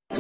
Hi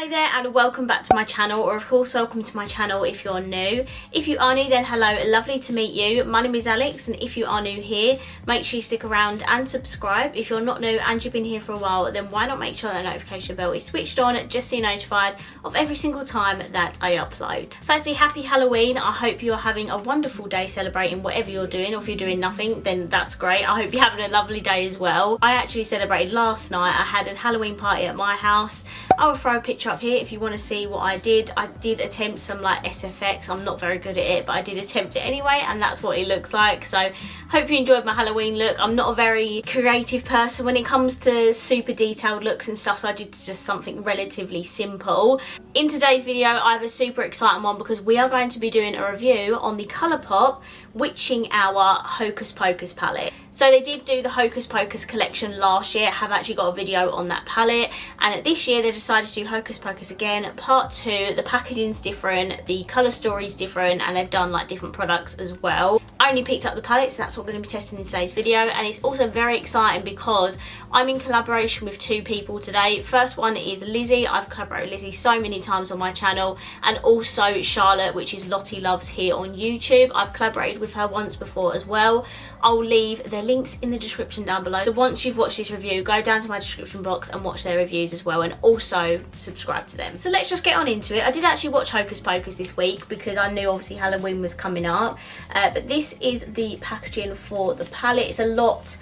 there and welcome back to my channel, or of course welcome to my channel if you're new. If you are new, then hello, lovely to meet you. My name is Alex, and if you are new here, make sure you stick around and subscribe. If you're not new and you've been here for a while, then why not make sure that notification bell is switched on just so you're notified of every single time that I upload. Firstly, happy Halloween. I hope you are having a wonderful day celebrating whatever you're doing, or if you're doing nothing, then that's great. I hope you're having a lovely day as well. I actually celebrated last night. I had a Halloween party at my house. I will throw a picture up here if you want to see what I did. I did attempt some like SFX. I'm not very good at it, but I did attempt it anyway, and that's what it looks like. So hope you enjoyed my Halloween look. I'm not a very creative person when it comes to super detailed looks and stuff, so I did just something relatively simple. In today's video, I have a super exciting one because we are going to be doing a review on the Colourpop Witching Hour Hocus Pocus palette. So they did do the Hocus Pocus collection last year. I have actually got a video on that palette, and this year they decided to do Hocus Pocus again, part 2. The packaging's different, the colour story's different, and they've done like different products as well. I only picked up the palette, so that's what we're going to be testing in today's video, and it's also very exciting because I'm in collaboration with 2 people today. First one is Lizzie. I've collaborated with Lizzie so many times on my channel, and also Charlotte, which is Lottie Loves here on YouTube. I've collaborated with her once before as well. I'll leave their links in the description down below. So once you've watched this review, go down to my description box and watch their reviews as well, and also subscribe to them. So let's just get on into it. I did actually watch Hocus Pocus this week because I knew obviously Halloween was coming up, but this is the packaging for the palette. It's a lot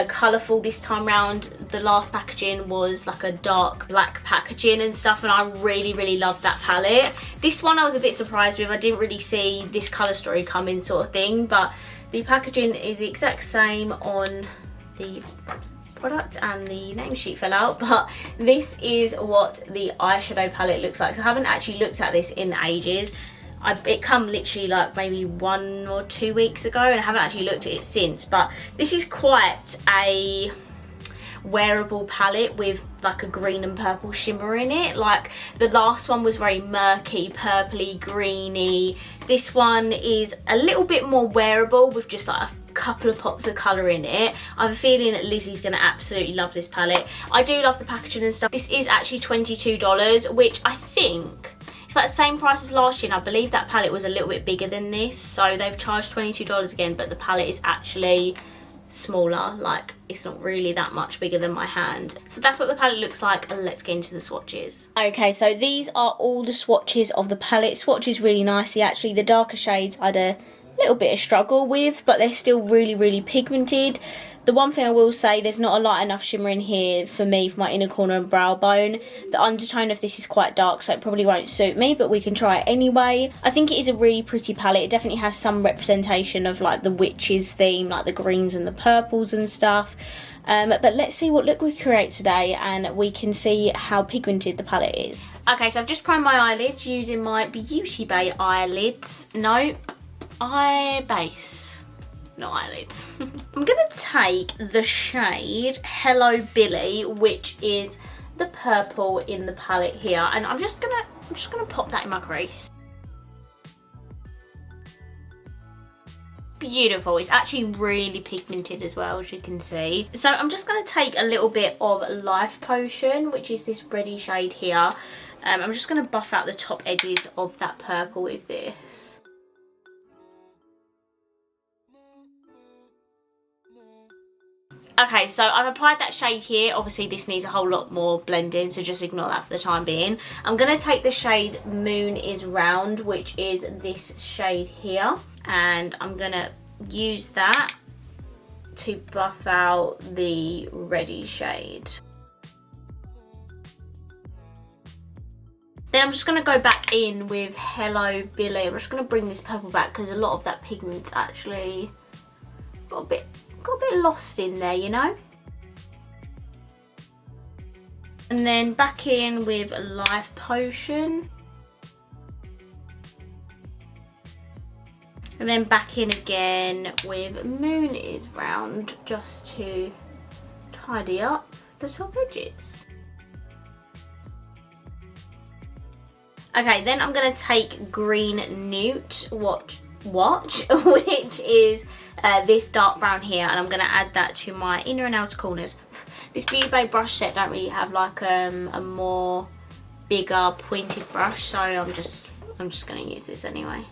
colourful this time round. The last packaging was like a dark black packaging and stuff, and I really loved that palette. This one I was a bit surprised with. I didn't really see this colour story coming sort of thing, but the packaging is the exact same on the product, and the name sheet fell out, but this is what the eyeshadow palette looks like. So I haven't actually looked at this in ages. It come literally like maybe 1 or 2 weeks ago, and I haven't actually looked at it since, but this is quite a wearable palette with like a green and purple shimmer in it. Like the last one was very murky, purpley, greeny. This one is a little bit more wearable with just like a couple of pops of colour in it. I have a feeling that Lizzie's going to absolutely love this palette. I do love the packaging and stuff. This is actually $22, which I think it's about the same price as last year, and I believe that palette was a little bit bigger than this, so they've charged $22 again, but the palette is actually smaller. Like it's not really that much bigger than my hand. So that's what the palette looks like, and let's get into the swatches. Okay, so these are all the swatches of the palette. Swatches really nicely actually. The darker shades I had a little bit of struggle with, but they're still really pigmented. The one thing I will say, there's not a light enough shimmer in here for me for my inner corner and brow bone. The undertone of this is quite dark, so it probably won't suit me, but we can try it anyway. I think it is a really pretty palette. It definitely has some representation of like the witches theme, like the greens and the purples and stuff. But let's see what look we create today, and we can see how pigmented the palette is. Okay, so I've just primed my eyelids using my Beauty Bay eyelids. No, eye base. Not eyelids. I'm gonna take the shade Hello Billy, which is the purple in the palette here, and I'm just gonna pop that in my crease. Beautiful. It's actually really pigmented as well, as you can see. So I'm just gonna take a little bit of Life Potion, which is this reddy shade here. I'm just gonna buff out the top edges of that purple with this. Okay, so I've applied that shade here. Obviously this needs a whole lot more blending, so just ignore that for the time being. I'm going to take the shade Moon is Round, which is this shade here, and I'm going to use that to buff out the reddy shade. Then I'm just going to go back in with Hello Billy. I'm just going to bring this purple back because a lot of that pigment's actually got a bit lost in there, you know. And then back in with Life Potion. And then back in again with Moon is Round, just to tidy up the top edges. Okay, then I'm going to take Green Newt Watch, which is this dark brown here, and I'm going to add that to my inner and outer corners. This Beauty Bay brush set don't really have like a more bigger pointed brush, so I'm just going to use this anyway.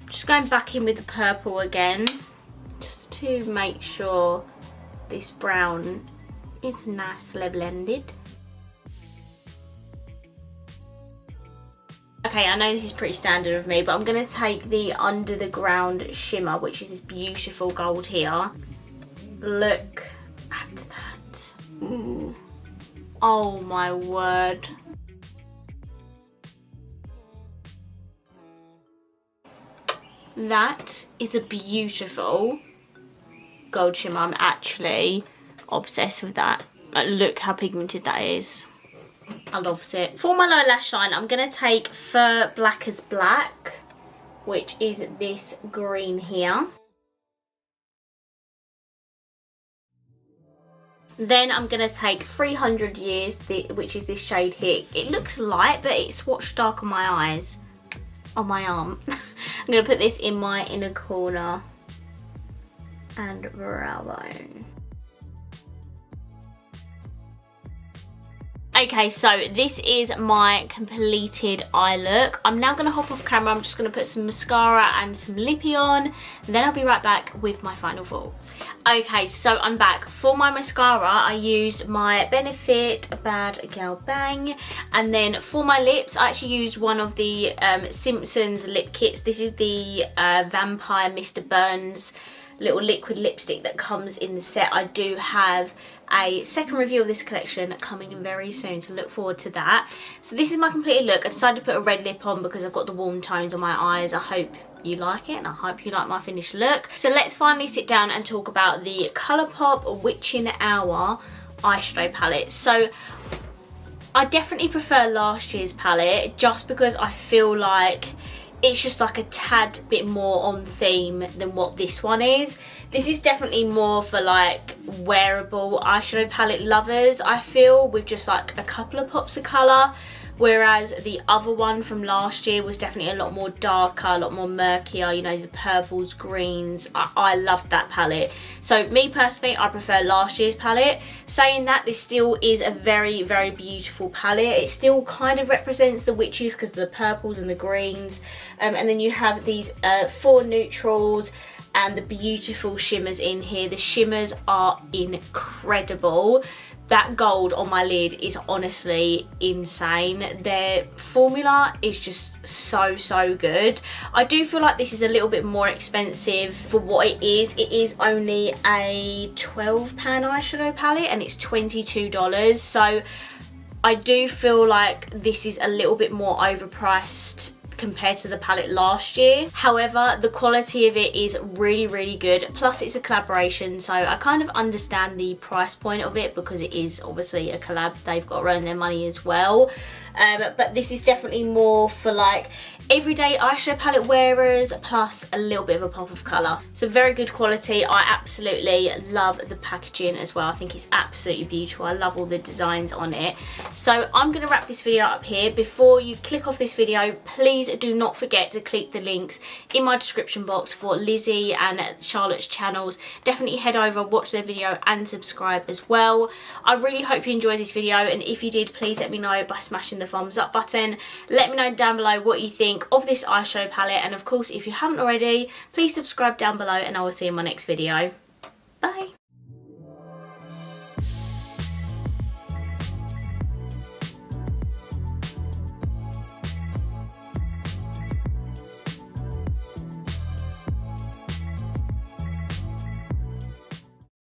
Just going back in with the purple again, just to make sure this brown is nicely blended. Okay, I know this is pretty standard of me, but I'm going to take the Under the Ground shimmer, which is this beautiful gold here. Look at that. Ooh. Oh my word. That is a beautiful gold shimmer. I'm actually obsessed with that. Like, look how pigmented that is. I love it. For my lower lash line, I'm going to take Fur Black as Black, which is this green here. Then I'm going to take 300 Years, which is this shade here. It looks light, but it's swatched dark on my eyes. On my arm. I'm going to put this in my inner corner and brow bone. Okay, so this is my completed eye look. I'm now going to hop off camera. I'm just going to put some mascara and some lippy on, and then I'll be right back with my final thoughts. Okay, so I'm back. For my mascara, I used my Benefit Bad Gal Bang, and then for my lips, I actually used one of the Simpsons lip kits. This is the Vampire Mr. Burns little liquid lipstick that comes in the set. I do have a second review of this collection coming in very soon, so look forward to that. So this is my completed look. I decided to put a red lip on because I've got the warm tones on my eyes. I hope you like it, and I hope you like my finished look. So let's finally sit down and talk about the Colourpop Witching Hour eyeshadow palette. So I definitely prefer last year's palette, just because I feel like it's just like a tad bit more on theme than what this one is. This is definitely more for like wearable eyeshadow palette lovers, I feel, with just like a couple of pops of colour. Whereas the other one from last year was definitely a lot more darker, a lot more murkier, you know, the purples, greens. I loved that palette. So me personally, I prefer last year's palette. Saying that, this still is a very, very beautiful palette. It still kind of represents the witches because of the purples and the greens. And then you have these 4 neutrals and the beautiful shimmers in here. The shimmers are incredible. That gold on my lid is honestly insane. Their formula is just so, so good. I do feel like this is a little bit more expensive for what it is. It is only a £12 eyeshadow palette and it's $22. So I do feel like this is a little bit more overpriced compared to the palette last year. However, the quality of it is really, really good. Plus it's a collaboration, so I kind of understand the price point of it because it is obviously a collab. They've got to earn their money as well. But this is definitely more for like everyday eyeshadow palette wearers, plus a little bit of a pop of colour. So very good quality. I absolutely love the packaging as well. I think it's absolutely beautiful. I love all the designs on it. So I'm going to wrap this video up here. Before you click off this video, please do not forget to click the links in my description box for Lizzie and Charlotte's channels. Definitely head over, watch their video and subscribe as well. I really hope you enjoyed this video, and if you did, please let me know by smashing the thumbs up button. Let me know down below what you think of this eyeshadow palette, and of course if you haven't already, please subscribe down below, and I will see you in my next video. Bye.